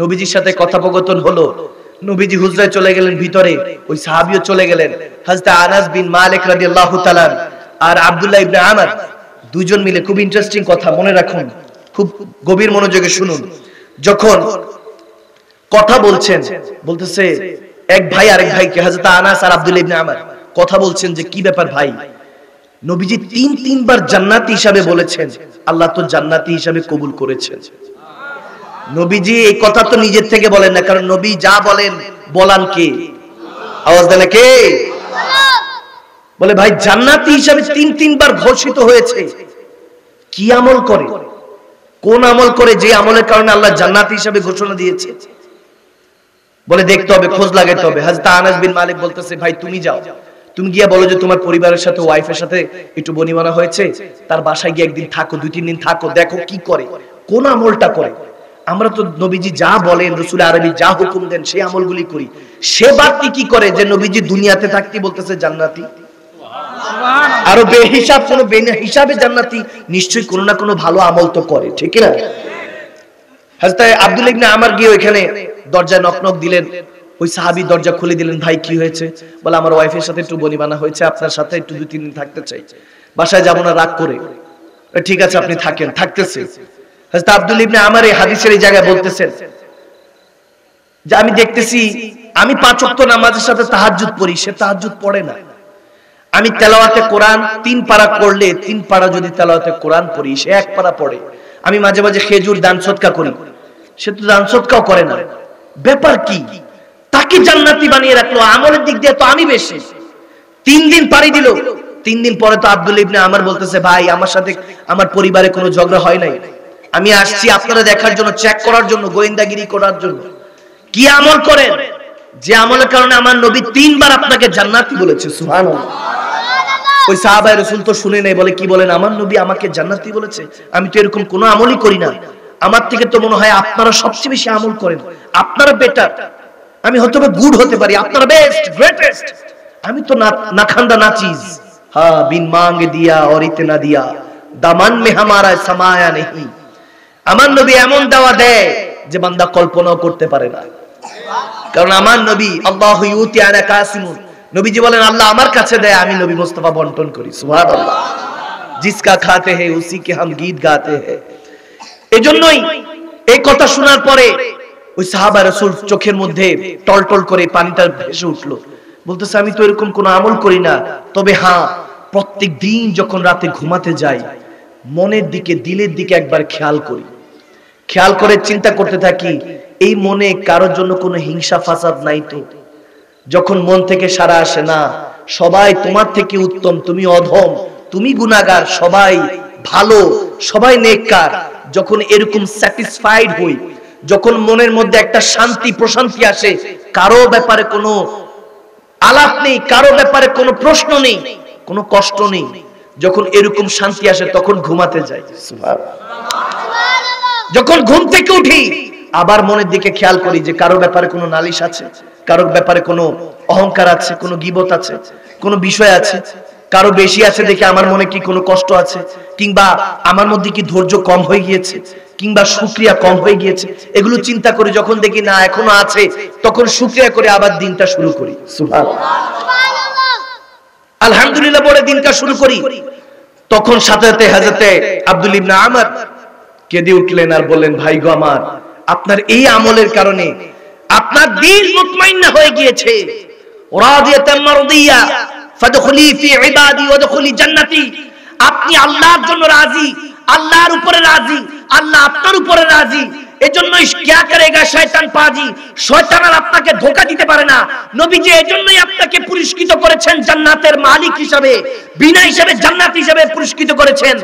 নবীজির সাথে কথোপকথন হলো। নবীজি হুজরায় চলে গেলেন ভিতরে, ওই সাহাবীও চলে গেলেন। হযরত আনাস বিন মালিক রাদিয়াল্লাহু তাআলা আর আব্দুল্লাহ ইবনে আমর দুইজন মিলে, খুব ইন্টারেস্টিং কথা, মনে রাখুন, খুব গভীর মনোযোগে শুনুন। যখন কথা বলছেন, বলতেছে এক ভাই আরেক ভাইকে, হযরত আনাস আর আব্দুল্লাহ ইবনে আমর কথা বলছেন যে কি ব্যাপার ভাই, নবীজি তিনবার জান্নাতি হিসাবে বলেছেন, আল্লাহ তো জান্নাতি হিসাবে কবুল করেছেন। নবীজি এই কথা তো নিজের থেকে বলেন না, কারণ নবী যা বলেন বলান কে? আওয়াজ দেন কে? বলে ভাই জান্নাতি হিসাবে তিনবার ঘোষিত হয়েছে, কি আমল করে, কোন আমল করে যে আমলের কারণে আল্লাহ জান্নাতি হিসাবে ঘোষণা দিয়েছে? বলে দেখতে হবে, খোঁজ লাগাতে হবে। হযরত আনাস বিন মালিক বলতেছে, ভাই তুমি যাও, তুমি গিয়া বলো যে তোমার পরিবারের সাথে, ওয়াইফের সাথে একটু বনিবনা হয়েছে, তার বাসায় গিয়ে একদিন থাকো, 2-3 দিন থাকো, দেখো কি করে, কোন আমলটা করে। আমরা তো নবীজি যা বলেন, রাসূল আরবি যা হুকুম দেন সেই আমলগুলি করি। সে বাড়তি কি করে যে নবীজি দুনিয়াতে থাকতে বলতেছে জান্নাতি, সুবহানাল্লাহ, আরো বেহিসাব কোন হিসাবে জান্নাতি, নিশ্চয়ই কোনো না কোনো ভালো আমল তো করে, ঠিক না? হযরত আব্দুল্লাহ ইবনে আমর গিয়ে ওইখানে দরজায় নকনক দিলেন, ওই সাহাবী দরজা খুলে দিলেন, ভাই কি হয়েছে? বলে আমার ওয়াইফের সাথে একটু বনিবনা হয়েছে, আপনার সাথে একটু 2-3 দিন থাকতে চাই, বাসায় যাব না রাগ করে। ঠিক আছে আপনি থাকেন, থাকতেছে। হযরত আব্দুল্লাহ ইবনে আমর এই হাদিসের এই জায়গায় বলতেছেন যে আমি দেখতেছি, আমি 5 ওয়াক্ত নামাজের সাথে তাহাজ্জুদ পড়ি, সে তাহাজ্জুদ পড়ে না। আমি তেলাওয়াতে কোরআন 3 পারা করলে 3 পারা যদি তেলাওয়াতে কোরআন পড়ি, সে 1 পারা পড়ে। আমি মাঝে মাঝে খেজুর দান সদকা করি, সে তো দান সদকাও করে না। ব্যাপার কি? তাকে জান্নাতি বানিয়ে রাখলো, আমলের দিক দিয়ে তো আমি বেশি। 3 দিন পারি দিল। 3 দিন পরে তো আব্দুল্লাহ ইবনে আমর বলতেছে, ভাই আমার সাথে আমার পরিবারে কোনো ঝগড়া হয় নাই, আমি আসছি আপনারা দেখার জন্য, চেক করার জন্য, গোয়েন্দাগিরি করার জন্য। কি আমল করেন যে আমলের কারণে আমার নবী 3 বার আপনাকে জান্নাতি বলেছে, সুবহানাল্লাহ। ওই সাহাবায়ে রাসূল তো শুনে নাই, বলে কি বলেন, আমার নবী আমাকে জান্নাতি বলেছে? আমি তো এরকম কোনো আমলই করি না, আমার থেকে তো মনে হয় আপনারা সবচেয়ে বেশি আমল করেন, আপনারা বেটার। আমি হয়তো গুড হতে পারি, আপনারা বেস্ট, গ্রেটেস্ট, আমি তো না খান্দা না চিজ। হ্যাঁ, বিন মাंग दिया और इतना दिया, दामन में हमारा समाया नहीं। আমার নবী এমন দাওয়া দেয় যে বান্দা কল্পনাও করতে পারে না। কারণ আমার নবী আল্লাহু ইউতি আনা কাসিমুন, নবীজি বলেন আল্লাহ আমার কাছে দেয়, আমি নবী মুস্তাফা বন্টন করি, সুবহানাল্লাহ। জিসকা খাতে हैं उसी के हम गीत गाते हैं। এজন্যই এই কথা শোনার পরে ওই সাহাবা রাসূল চোখের মধ্যে টলটল করে পানিটা ভেসে উঠলো, বলতেছে আমি তো এরকম কোনো আমল করি না, তবে হ্যাঁ প্রত্যেক দিন যখন রাতে ঘুমাতে যাই মনের দিকে, দিলের দিকে একবার খেয়াল করি। খেয়াল করে চিন্তা করতে থাকি, এই মনে কারোর জন্য কোনো হিংসা ফাসাদ নাই তো? যখন মন থেকে সারা আসে, না সবাই তোমার থেকে উত্তম, তুমি অধম, তুমি গুনাহগার, সবাই ভালো, সবাই নেককার, যখন এরকম স্যাটিসফাইড হই, যখন মনের মধ্যে একটা শান্তি প্রশান্তি আসে, কারো ব্যাপারে কোনো আলাপ নেই, কারো ব্যাপারে কোনো প্রশ্ন নেই, কোনো কষ্ট নেই, যখন এরকম শান্তি আসে তখন ঘুমাতে যাই। যখন ঘুম থেকে উঠি আবার মনের দিকে খেয়াল করি যে কারো ব্যাপারে কোনো নালিশ আছে, কারো ব্যাপারে কোনো অহংকার আছে, কোনো গীবত আছে, কোনো বিষয় আছে, কারো বেশি আছে দেখে আমার মনে কি কোনো কষ্ট আছে, কিংবা আমার মধ্যে কি ধৈর্য কম হয়ে গিয়েছে, কিংবা শুকরিয়া কম হয়ে গিয়েছে, এগুলো চিন্তা করি। যখন দেখি না এখনো আছে, তখন শুকরিয়া করে আবার দিনটা শুরু করি। সুবহানাল্লাহ, আলহামদুলিল্লাহ বলে দিনটা শুরু করি। তখন সাথে সাথে হযরতে আব্দুল ইবনে আমর কেঁদে উঠলেন আর বললেন, ভাই গো আমার, আপনার এই আমলের কারণে আপনার দিল মুতমাইন্না হয়ে গিয়েছে। রাদিয়াতাম মারদিয়া ফাদখুলি ফি ইবাদি ওয়াদখুলি জান্নাতি। আপনি আল্লাহর জন্য রাজি, আল্লাহর উপরে রাজি, আল্লাহ আপনার উপরে রাজি। এজন্যই क्या करेगा শয়তান পাজি, শয়তান আর আপনাকে ধোঁকা দিতে পারে না। নবীজি এজন্যই আপনাকে পুরস্কৃত করেছেন জান্নাতের মালিক হিসেবে, বিনা হিসেবে জান্নাত হিসেবে পুরস্কৃত করেছেন।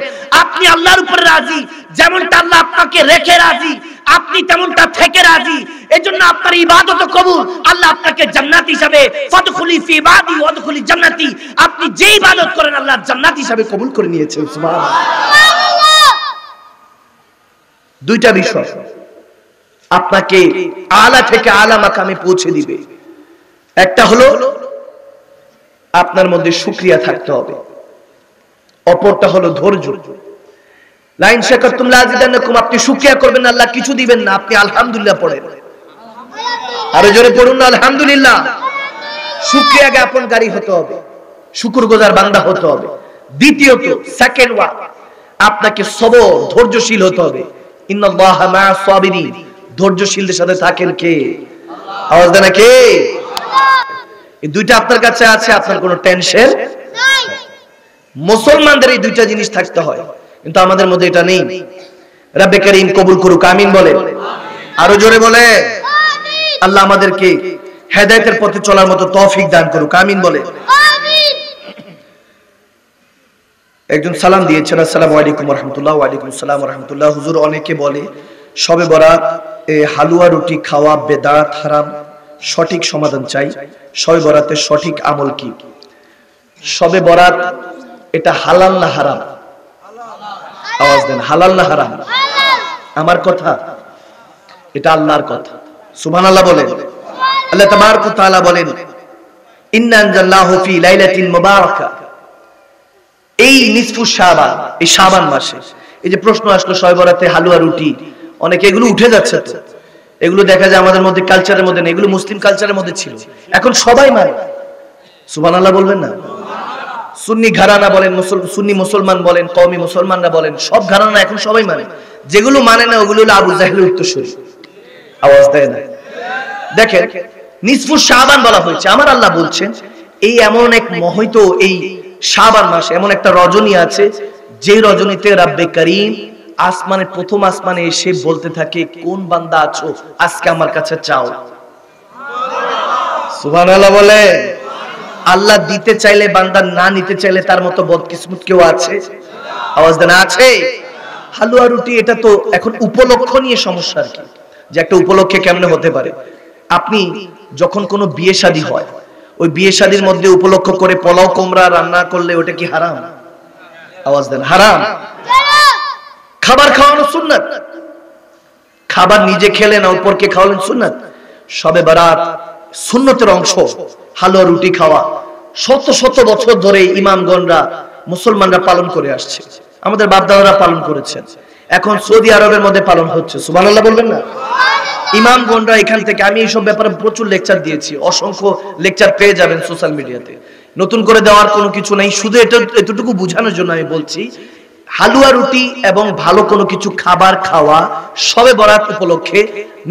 আপনি আল্লাহর উপরে রাজি, যেমনটা আল্লাহ আপনাকে রেখে রাজি, আপনি তেমনটা থেকে রাজি। এজন্য আপনার ইবাদত কবুল, আল্লাহ আপনাকে জান্নাত হিসেবে ফাদখুলি ফি ইবাদি ওয়াদখুলি জান্নাতি, আপনি যে ইবাদত করেন আল্লাহ জান্নাত হিসেবে কবুল করে নিয়েছেন। সুবহানাল্লাহ। দুইটা বিষয় আপনাকে আলা থেকে আলা মাকামে পৌঁছে দিবে। একটা হলো আপনার মধ্যে শুকরিয়া থাকতে হবে, অপরটা হলো ধৈর্য। লাইন শাকারতুম লাযিদান্নাকুম, আপনি শুকরিয়া করবেন আল্লাহ কিছু দিবেন না, আপনি আলহামদুলিল্লাহ পড়েন, আরো জোরে পড়ুন না আলহামদুলিল্লাহ। শুকরিয়া জ্ঞাপনকারী হতে হবে, শুকরগুজার বান্দা হতে হবে। দ্বিতীয়ত, সেকেন্ড ওয়ান, আপনাকে সবর, ধৈর্যশীল হতে হবে। ইন্নাল্লাহা মা'আস সাবিরিন, ধৈর্যশীলদের সাথে থাকেন কে? আওয়াজ দেন কে? এই দুইটা আপনার কাছে আছে, আপনার কোনো টেনশন নাই। মুসলমানদের এই দুইটা জিনিস থাকতে হয়, কিন্তু আমাদের মধ্যে এটা নেই। রব্বে করিম কবুল করুক, আমিন বলে, আরো জোরে বলে আমিন। আল্লাহ আমাদেরকে হেদায়েতের পথে চলার মতো তৌফিক দান করুক, আমিন বলে আমিন। একজন সালাম দিয়েছেন, আসসালামু আলাইকুম ওয়া রাহমাতুল্লাহ। ওয়া আলাইকুম আসসালাম ওয়া রাহমাতুল্লাহ। হুজুর, অনেকে বলে শবে বরাত হালুয়া রুটি খাওয়া বেদাত হারাম, সঠিক সমাধান চাই। শবে বরাতের সঠিক আমল কি? শবে বরাত এটা হালাল না হারাম? আওয়াজ দেন, হালাল না হারাম? আমার কথা, এটা আল্লাহর কথা। সুবহানাল্লাহ বলেন। আল্লাহ তাবারক ওয়া তাআলা বলেন, ইন্না আনজালনাহু ফি লাইলাতিন মুবারাকা। এই নিসফু শাবান, এই শাবান মাসে এই যে প্রশ্ন আসলো শবে বরাতে হালুয়া রুটি, অনেকে এগুলো উঠে যাচ্ছে তো, এগুলো দেখা যায় আমাদের মধ্যে কালচারের মধ্যে নেই, এগুলো মুসলিম কালচারের মধ্যে ছিল, এখন সবাই মানে। সুবহানাল্লাহ বলবেন না? সুন্নি ঘরানা বলেন, সুন্নি মুসলমান বলেন, কওমি মুসলমানরা বলেন, সব ঘরানা এখন সবাই মানে। যেগুলো মানে না ওগুলো হলো আবু জাহেলের উত্তরসূরি। আওয়াজ দেয় না? দেখেন, নিসফু শাবান বলা হয়েছে। আমার আল্লাহ বলছেন এই এমন এক মহিত, এই শাবান মাসে এমন একটা রজনী আছে, যে রজনীতে রব্বে করিম আসমানে, প্রথম আসমানে এসে বলতে থাকে, কোন বান্দা আছো আজকে আমার কাছে চাও। সুবহানাল্লাহ বলে। আল্লাহ দিতে চাইলে বান্দা, না নিতে চাইলে তার মতো বদকিসমত কেউ আছে? আওয়াজ দেন, আছে? হালুয়া রুটি এটা তো এখন উপলক্ষ নিয়ে সমস্যা আর কি, যে একটা উপলক্ষে কেমনে হতে পারে। আপনি যখন কোনো বিয়ে শাদী হয়, ওই বিয়ে শাদীর মধ্যে উপলক্ষ করে পোলাও কোমরা রান্না করলে ওটা কি হারাম? আওয়াজ দেন, হারাম। খাবার খাওয়ানো সুন্নাত, খাবার নিজে খেলেন অপরকে খাওয়ালেন সুন্নাত। শবে বরাত সুন্নতের অংশ হালুয়া রুটি খাওয়া, শত শত বছর ধরে ইমামগণরা, মুসলমানরা পালন করে আসছে, আমাদের বাপ-দাদারা পালন করেছেন, এখন সৌদি আরবের মধ্যে পালন হচ্ছে। সুবহানাল্লাহ বলবেন না? ইমামগণরা এখান থেকে, আমি এইসব ব্যাপারে প্রচুর লেকচার দিয়েছি, অসংখ্য লেকচার পেয়ে যাবেন সোশ্যাল মিডিয়াতে, নতুন করে দেওয়ার কোনো কিছু নাই, শুধু এতটুকু বোঝানোর জন্য আমি বলছি, হালুয়া রুটি এবং ভালো কোনো কিছু খাবার খাওয়া শবে বরাত উপলক্ষে,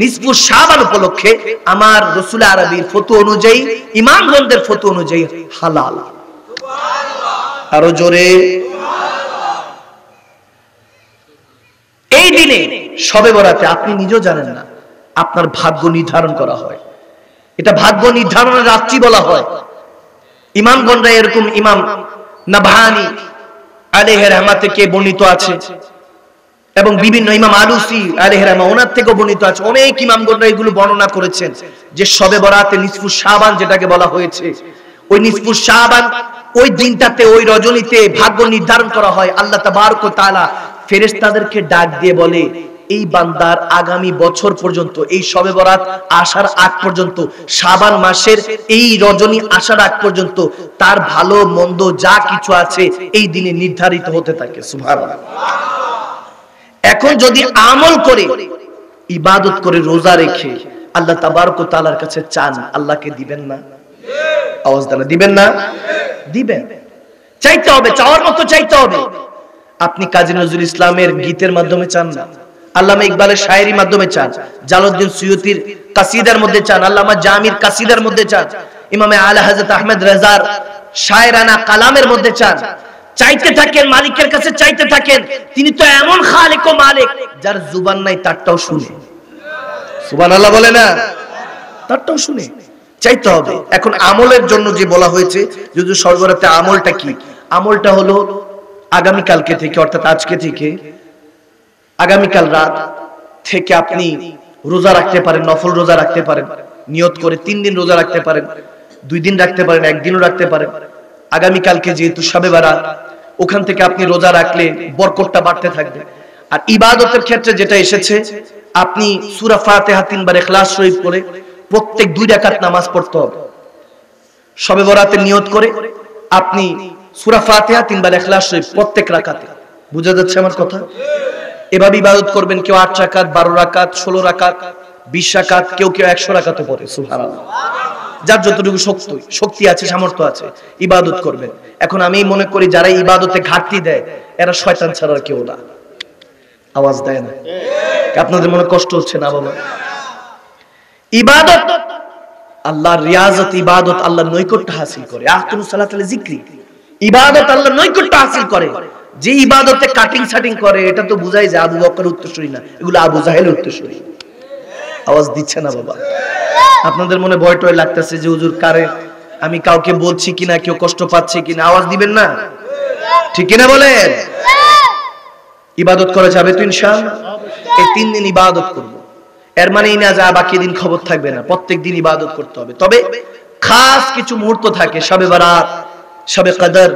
নিসফু শাবান উপলক্ষে আমার রাসূল আরবীর ফতোয়া অনুযায়ী, ইমামগণদের ফতোয়া অনুযায়ী হালাল। আরো জোরে। দিনে শবে বরাতে আপনি নিজেও জানেন না আপনার ভাগ্য নির্ধারণ করা হয়। এটা ভাগ্য নির্ধারণের রাত্রি বলা হয়। ইমামগণরা এরকম, ইমাম নাবহানী আলাইহি রাহমাত থেকে বর্ণিত আছে এবং বিভিন্ন ইমাম আলুসি আলাইহি রাহমাত ওনার থেকেও বর্ণিত আছে। অনেক ইমামগণরা এগুলো বর্ণনা করেছেন যে শবে বরাতে নিসফু শাবান যেটাকে বলা হয়েছে, ওই নিসফু শাবান ওই দিনটাতে ওই রজনীতে ভাগ্য নির্ধারণ করা হয়। আল্লাহ তাবারক ওয়া তাআলা ফেরেশতাদেরকে ডাক দিয়ে বলে, এই বান্দার আগামী বছর পর্যন্ত, এই শবে বরাত আসার আগ পর্যন্ত, শাবান মাসের এই রজনী আসার আগ পর্যন্ত তার ভালো মন্দ যা কিছু আছে এই দিনে নির্ধারিত হতে থাকে। সুবহানাল্লাহ। এখন যদি আমল করে, ইবাদত করে, রোজা রেখে আল্লাহ তাবারক ওয়া তাআলার কাছে চান, আল্লাহকে দিবেন না? আওয়াজ দেন, দিবেন না? দিবেন। চাইতে হবে, চাওয়ার মতো চাইতে হবে। আপনি কাজী নজরুল ইসলামের গীতের মাধ্যমে চান না, আল্লামা ইকবালের শায়েরির মাধ্যমে চান, জালালউদ্দিন সুয়ুতির কাসিদার মধ্যে চান, আল্লামা জামির কাসিদার মধ্যে চান, ইমামে আলা হযরত আহমদ রেজার শায়রানা কালামের মধ্যে চান। চাইতে থাকেন, মালিকের কাছে চাইতে থাকেন। তিনি তো এমন খালিক ও মালিক যার জুবান নাই তারটাও শুনে। সুবহানাল্লাহ বলে না? তারটাও শুনে। চাইতে হবে। এখন আমলের জন্য যে বলা হয়েছে, যদি সর্বরাতে আমলটা কি? আমলটা হলো আগামী কালকে থেকে, অর্থাৎ আজকে থেকে আগামীকাল রাত থেকে আপনি রোজা রাখতে পারেন, নফল রোজা রাখতে পারেন, নিয়ত করে 3 দিন রোজা রাখতে পারেন, 2 দিন রাখতে পারেন, 1 দিনও রাখতে পারেন। আগামীকালকে যেহেতু শবে বরাত, ওখান থেকে আপনি রোজা রাখলে বরকতটা বাড়তে থাকবে। আর ইবাদতের ক্ষেত্রে যেটা এসেছে, আপনি সূরা ফাতিহা 3 বার ইখলাস শরীফ করে প্রত্যেক 2 রাকাত নামাজ পড়তে হবে। শবে বরাতের নিয়ত করে আপনি সূরা ফাতিহা 3 বার ইখলাস শরীফ প্রত্যেক রাকাতে। বুঝা যাচ্ছে আমার কথা? এভাবে ইবাদত করবেন। কেউ 8 রাকাত, 12 রাকাত, 16 রাকাত, 20 রাকাত, কেউ 100 রাকাতও পড়ে। সুবহানাল্লাহ। যার যতটুকু শক্তি আছে, সামর্থ্য আছে, ইবাদত করবেন। এখন আমি মনে করি যারা ইবাদতে ঘাটতি দেয় এরা শয়তান ছাড়া আর কেউ না। আওয়াজ দেয় না? আপনাদের মনে কষ্ট হচ্ছে না বাবা? ইবাদত আল্লাহর রিয়াজত, ইবাদত আল্লাহর নৈকট্য হাসিল করে। আহতুনু সালাতাল যিকরি, ইবাদত আল্লাহর নৈকট্য হাসিল করে। যে ইবাদতে কাটিং সাটিং করে, এটা তো বুঝাই যায় আবু বকর উত্তরসূরি না, এগুলো আবু জাহেল উত্তরসূরি। আওয়াজ দিচ্ছে না বাবা? আপনাদের মনে ভয় টয় লাগতেছে যে হুজুর কারে আমি কাউকে বলছি কিনা, কেউ কষ্ট পাচ্ছে কিনা। আওয়াজ দিবেন না? ঠিক কিনা বলেন? ইবাদত করা যাবে তো ইনশাআল্লাহ? এই 3 দিন ইবাদত করব। এর মানেই না যা বাকি দিন খবর থাকবে না, প্রত্যেক দিন ইবাদত করতে হবে। তবে খাস কিছু মুহূর্ত থাকে, শবে বরাত, শবে কদর,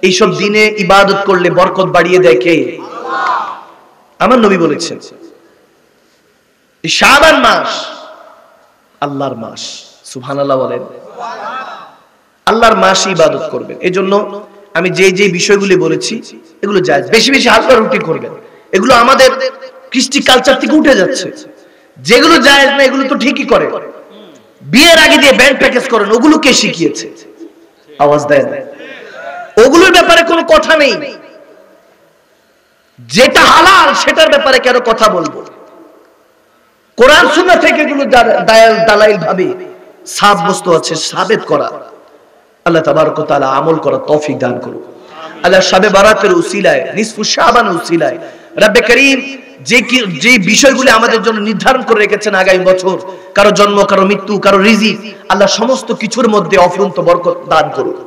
এইসব দিনে ইবাদত করলে বরকত বাড়িয়ে দেয় কে? আমার নবী বলেছেন এই শাবান মাস আল্লাহর মাস। সুবহানাল্লাহ বলেন। আল্লাহর মাস ইবাদত করবেন। এজন্য আমি যে বিষয়গুলি বলেছি এগুলো জায়েজ। বেশি বেশি হালকা রুটি করবেন। এগুলো আমাদের কৃষ্টি কালচার থেকে উঠে যাচ্ছে। যেগুলো জায়েজ না এগুলো তো ঠিকই করে। বিয়ের আগে দিয়ে ব্যান্ড প্যাকেজ করেন, ওগুলো কে শিখিয়েছে? আওয়াজ দেয় না? ওগুলোর ব্যাপারে কোনো কথা নেই। যেটা হালাল সেটার ব্যাপারে কেন কথা বলবো? কোরআন সুন্নাহ থেকে এগুলো দালাইল ভাবে সাব্যস্ত আছে, সাবেত করা। আল্লাহ তাবারক ওয়া তাআলা আমল করার তৌফিক দান করুন। আল্লাহ শবে বরাতের উসিলায়, নিসফু শাবান উসিলায় রব্বে করিম যে বিষয়গুলো আমাদের জন্য নির্ধারণ করে রেখেছেন আগামী বছর, কারো জন্ম, কারো মৃত্যু, কারো রিজিক, আল্লাহ সমস্ত কিছুর মধ্যে অফুরন্ত বরকত দান করুন।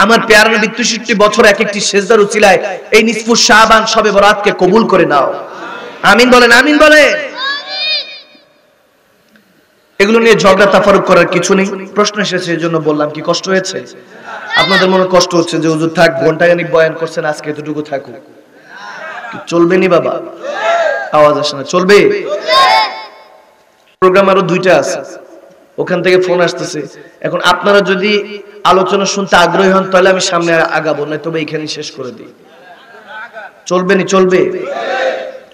আমার প্যারা নবী 63 বছর এক একটি সেজদার উসিলায় এই নিসফু শাবান শবে বরাতকে কবুল করে নাও। আমিন বলেন, আমিন বলেন। এগুলো নিয়ে ঝগড়া তাফারুক করার কিছু নেই। প্রশ্ন এসেছে এজন্য বললাম। কি কষ্ট হয়েছে? আপনাদের মনে কষ্ট হচ্ছে যে হুজুর থাক, ঘন্টাখানিক বয়ান করছেন, আজকে এতটুকু থাকুক। চলবে নি বাবা? আওয়াজ আসে না? চলবে? প্রোগ্রাম আরো 2টা আছে, ওখান থেকে ফোন আসতেছে। এখন আপনারা যদি আলোচনা শুনতে আগ্রহী হন তাহলে আমি সামনে আগাবো, না তবে এখানেই শেষ করে দিই। চলবে নি? চলবে।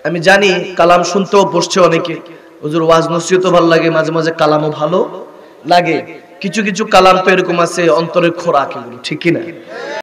আমি জানি কালাম শুনতেও বসছে অনেকে, হুজুর ওয়াজ নসিহত ভালো লাগে, মাঝে মাঝে কালামও ভালো লাগে। কিছু কিছু কালাম তো এরকম আছে অন্তরের খোরাক, এগুলো ঠিক কিনা?